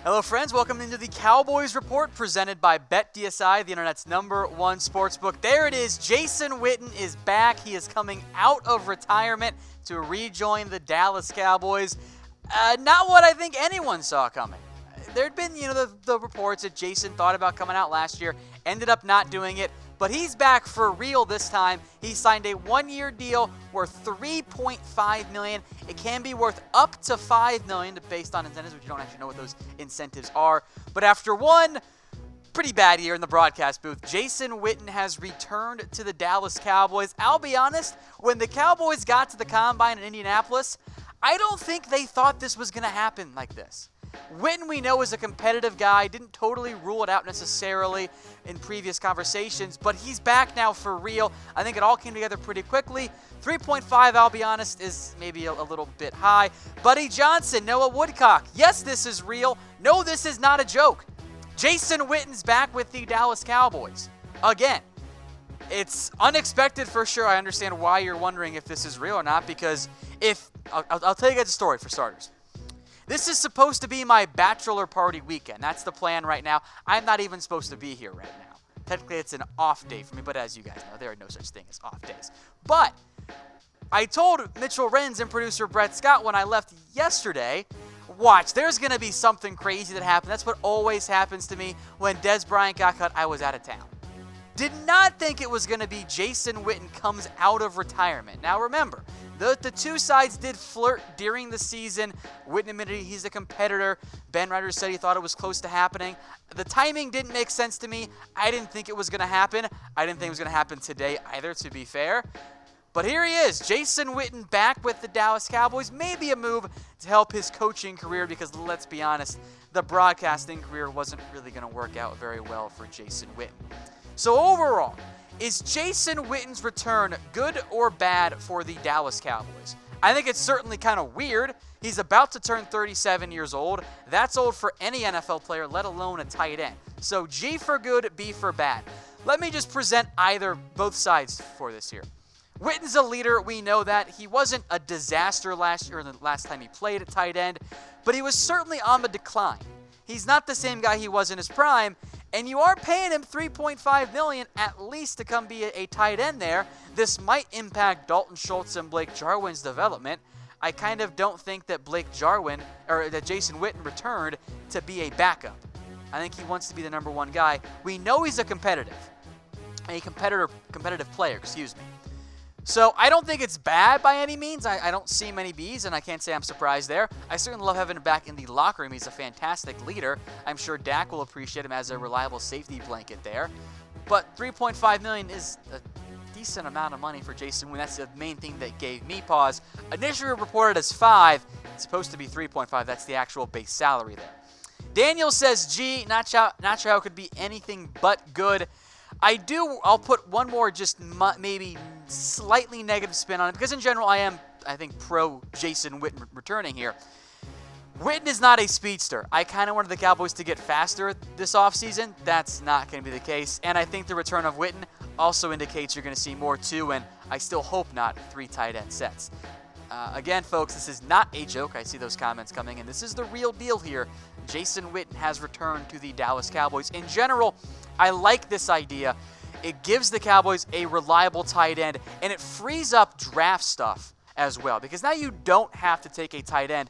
Hello friends, welcome into the Cowboys Report presented by BetDSI, the internet's #1 sportsbook. There it is, Jason Witten is back. He is coming out of retirement to rejoin the Dallas Cowboys. Not what I think anyone saw coming. There'd been, the reports that Jason thought about coming out last year, ended up not doing it, but he's back for real this time. He signed a one-year deal worth $3.5 million. It can be worth up to $5 million based on incentives, which you don't actually know what those incentives are. But after one pretty bad year in the broadcast booth, Jason Witten has returned to the Dallas Cowboys. I'll be honest, when the Cowboys got to the Combine in Indianapolis, I don't think they thought this was going to happen like this. Witten, we know, is a competitive guy. Didn't totally rule it out necessarily in previous conversations, but he's back now for real. I think it all came together pretty quickly. 3.5, I'll be honest, is maybe a little bit high. Buddy Johnson, Noah Woodcock, yes, this is real. No, this is not a joke. Jason Witten's back with the Dallas Cowboys. Again, it's unexpected for sure. I understand why you're wondering if this is real or not, because I'll tell you guys a story for starters. This is supposed to be my bachelor party weekend. That's the plan right now. I'm not even supposed to be here right now. Technically, it's an off day for me, but as you guys know, there are no such thing as off days. But I told Mitchell Renz and producer Brett Scott when I left yesterday, watch, there's going to be something crazy that happened. That's what always happens to me. When Des Bryant got cut, I was out of town. Did not think it was going to be Jason Witten comes out of retirement. Now remember, the two sides did flirt during the season. Witten admitted he's a competitor. Ben Ryder said he thought it was close to happening. The timing didn't make sense to me. I didn't think it was going to happen. I didn't think it was going to happen today either, to be fair. But here he is, Jason Witten back with the Dallas Cowboys. Maybe a move to help his coaching career because, let's be honest, the broadcasting career wasn't really going to work out very well for Jason Witten. So overall, is Jason Witten's return good or bad for the Dallas Cowboys? I think it's certainly kind of weird. He's about to turn 37 years old. That's old for any NFL player, let alone a tight end. So G for good, B for bad. Let me just present both sides for this here. Witten's a leader. We know that. He wasn't a disaster last year, the last time he played at tight end, but he was certainly on the decline. He's not the same guy he was in his prime, and you are paying him $3.5 million at least to come be a tight end there. This might impact Dalton Schultz and Blake Jarwin's development. I kind of don't think that that Jason Witten returned to be a backup. I think he wants to be the #1 guy. We know he's a competitive player, So I don't think it's bad by any means. I don't see many Bs, and I can't say I'm surprised there. I certainly love having him back in the locker room. He's a fantastic leader. I'm sure Dak will appreciate him as a reliable safety blanket there. But $3.5 million is a decent amount of money for Jason Witten. That's the main thing that gave me pause. Initially reported as 5. It's supposed to be 3.5. That's the actual base salary there. Daniel says, gee, not sure how it could be anything but good. I'll put one more just maybe slightly negative spin on it, because in general I think, pro Jason Witten returning here. Witten is not a speedster. I kind of wanted the Cowboys to get faster this offseason. That's not going to be the case, and I think the return of Witten also indicates you're going to see more 2, and I still hope not 3 tight end sets. Again, folks, this is not a joke. I see those comments coming, and this is the real deal here. Jason Witten has returned to the Dallas Cowboys. In general, I like this idea. It gives the Cowboys a reliable tight end, and it frees up draft stuff as well, because now you don't have to take a tight end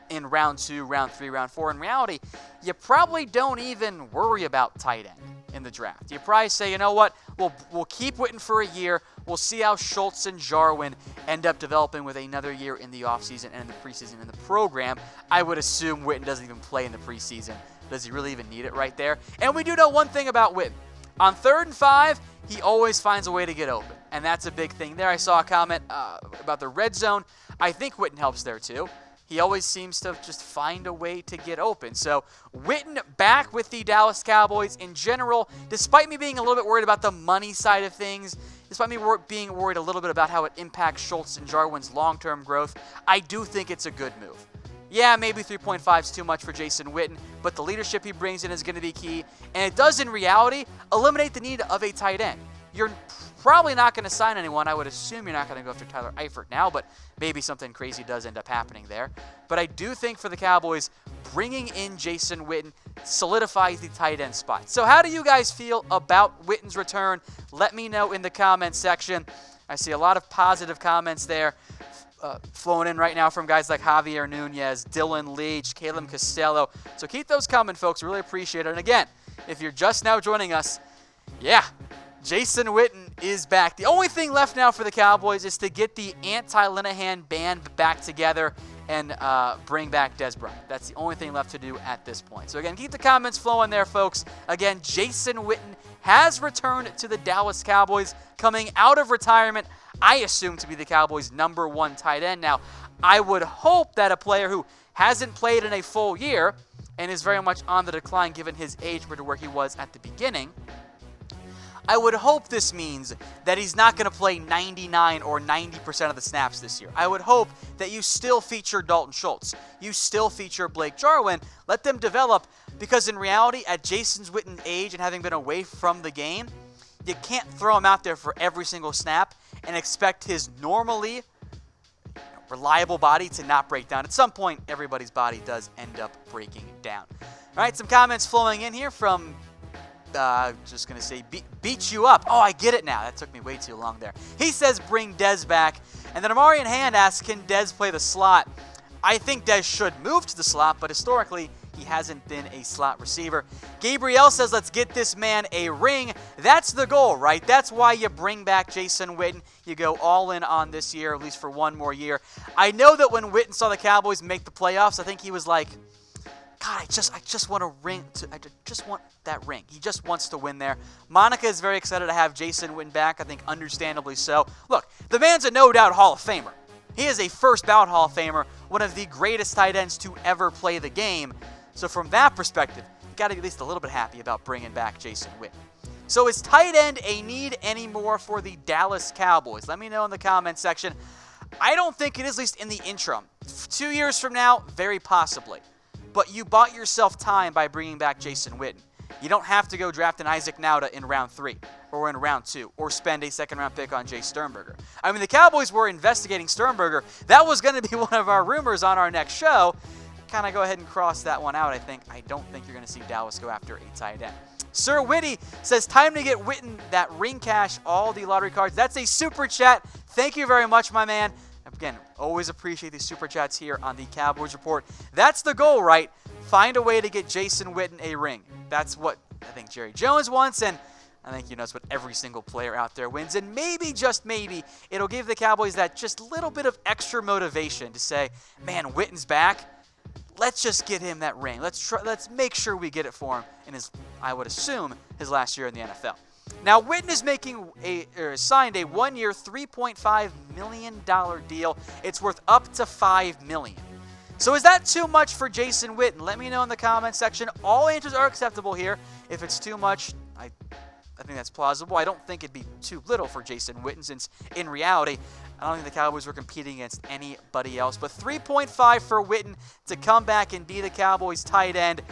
in round 2, round 3, round 4. In reality, you probably don't even worry about tight end in the draft. You probably say, you know what, we'll keep Witten for a year. We'll see how Schultz and Jarwin end up developing with another year in the offseason and in the preseason in the program. I would assume Witten doesn't even play in the preseason. Does he really even need it right there? And we do know one thing about Witten. On 3rd and 5, he always finds a way to get open, and that's a big thing there. I saw a comment about the red zone. I think Witten helps there too. He always seems to just find a way to get open. So Witten back with the Dallas Cowboys in general, despite me being a little bit worried about the money side of things, despite me being worried a little bit about how it impacts Schultz and Jarwin's long-term growth, I do think it's a good move. Yeah, maybe 3.5 is too much for Jason Witten, but the leadership he brings in is going to be key, and it does, in reality, eliminate the need of a tight end. You're probably not going to sign anyone. I would assume you're not going to go after Tyler Eifert now, but maybe something crazy does end up happening there. But I do think for the Cowboys, bringing in Jason Witten solidifies the tight end spot. So how do you guys feel about Witten's return? Let me know in the comments section. I see a lot of positive comments there flowing in right now from guys like Javier Nunez, Dylan Leach, Caleb Costello. So keep those coming, folks. Really appreciate it. And again, if you're just now joining us, yeah, Jason Witten is back. The only thing left now for the Cowboys is to get the anti-Linehan band back together and bring back Dez Bryant. That's the only thing left to do at this point. So again, keep the comments flowing there, folks. Again, Jason Witten has returned to the Dallas Cowboys, coming out of retirement, I assume to be the Cowboys' #1 tight end. Now, I would hope that a player who hasn't played in a full year and is very much on the decline given his age compared to where he was at the beginning, I would hope this means that he's not going to play 99 or 90% of the snaps this year. I would hope that you still feature Dalton Schultz. You still feature Blake Jarwin. Let them develop, because in reality, at Jason Witten's age and having been away from the game, you can't throw him out there for every single snap and expect his normally reliable body to not break down. At some point, everybody's body does end up breaking down. All right, some comments flowing in here from just going to say, beat you up. Oh, I get it now. That took me way too long there. He says, bring Dez back. And then Amarian Hand asks, can Dez play the slot? I think Dez should move to the slot, but historically, he hasn't been a slot receiver. Gabriel says, let's get this man a ring. That's the goal, right? That's why you bring back Jason Witten. You go all in on this year, at least for one more year. I know that when Witten saw the Cowboys make the playoffs, I think he was like, God, I just want a ring. I just want that ring. He just wants to win there. Monica is very excited to have Jason Witten back, I think understandably so. Look, the man's a no-doubt Hall of Famer. He is a first-ballot Hall of Famer, one of the greatest tight ends to ever play the game. So from that perspective, you got to be at least a little bit happy about bringing back Jason Witten. So is tight end a need anymore for the Dallas Cowboys? Let me know in the comments section. I don't think it is, at least in the interim. 2 years from now, very possibly. But you bought yourself time by bringing back Jason Witten. You don't have to go draft an Isaac Nauta in round 3 or in round 2 or spend a second-round pick on Jay Sternberger. I mean, the Cowboys were investigating Sternberger. That was going to be one of our rumors on our next show. Kind of go ahead and cross that one out, I think. I don't think you're going to see Dallas go after a tight end. Sir Whitty says, time to get Witten that ring cash, all the lottery cards. That's a super chat. Thank you very much, my man. Again, always appreciate these super chats here on the Cowboys Report. That's the goal, right? Find a way to get Jason Witten a ring. That's what I think Jerry Jones wants, and I think that's what every single player out there wins. And maybe, just maybe, it'll give the Cowboys that just little bit of extra motivation to say, man, Witten's back. Let's just get him that ring. Let's make sure we get it for him in his, I would assume, his last year in the NFL. Now, Witten is signed a 1-year, $3.5 million deal. It's worth up to $5 million. So is that too much for Jason Witten? Let me know in the comments section. All answers are acceptable here. If it's too much, I think that's plausible. I don't think it'd be too little for Jason Witten, since in reality, I don't think the Cowboys were competing against anybody else. But $3.5 for Witten to come back and be the Cowboys tight end.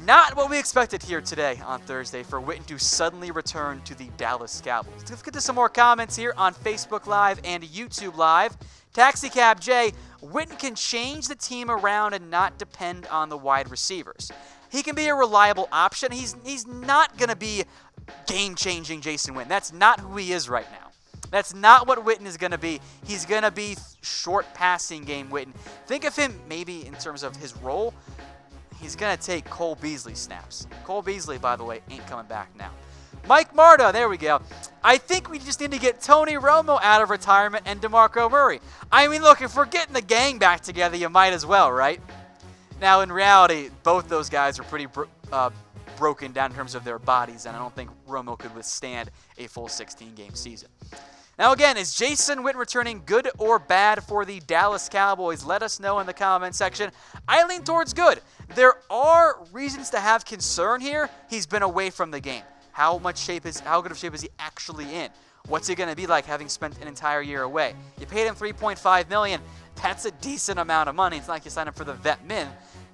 Not what we expected here today on Thursday for Witten to suddenly return to the Dallas Cowboys. Let's get to some more comments here on Facebook Live and YouTube Live. Taxicab J, Witten can change the team around and not depend on the wide receivers. He can be a reliable option. He's not going to be game-changing Jason Witten. That's not who he is right now. That's not what Witten is going to be. He's going to be short passing game Witten. Think of him maybe in terms of his role. He's going to take Cole Beasley snaps. Cole Beasley, by the way, ain't coming back now. Mike Marta, there we go. I think we just need to get Tony Romo out of retirement and DeMarco Murray. I mean, look, if we're getting the gang back together, you might as well, right? Now, in reality, both those guys are pretty broken down in terms of their bodies, and I don't think Romo could withstand a full 16-game season. Now, again, is Jason Witten returning good or bad for the Dallas Cowboys? Let us know in the comment section. I lean towards good. There are reasons to have concern here. He's been away from the game. How good of shape is he actually in? What's he going to be like having spent an entire year away? You paid him $3.5 million. That's a decent amount of money. It's not like you signed him for the vet min.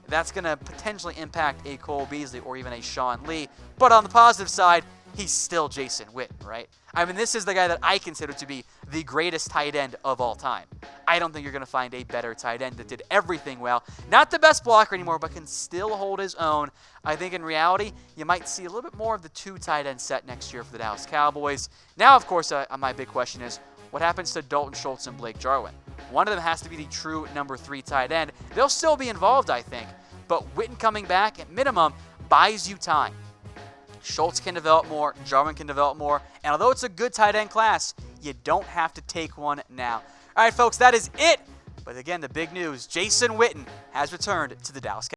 That's going to potentially impact a Cole Beasley or even a Sean Lee. But on the positive side, he's still Jason Witten, right? I mean, this is the guy that I consider to be the greatest tight end of all time. I don't think you're going to find a better tight end that did everything well. Not the best blocker anymore, but can still hold his own. I think in reality, you might see a little bit more of the 2 tight end set next year for the Dallas Cowboys. Now, of course, my big question is, what happens to Dalton Schultz and Blake Jarwin? One of them has to be the true number 3 tight end. They'll still be involved, I think, but Witten coming back at minimum buys you time. Schultz can develop more, Jarwin can develop more, and although it's a good tight end class, you don't have to take one now. All right, folks, that is it. But again, the big news, Jason Witten has returned to the Dallas Cowboys.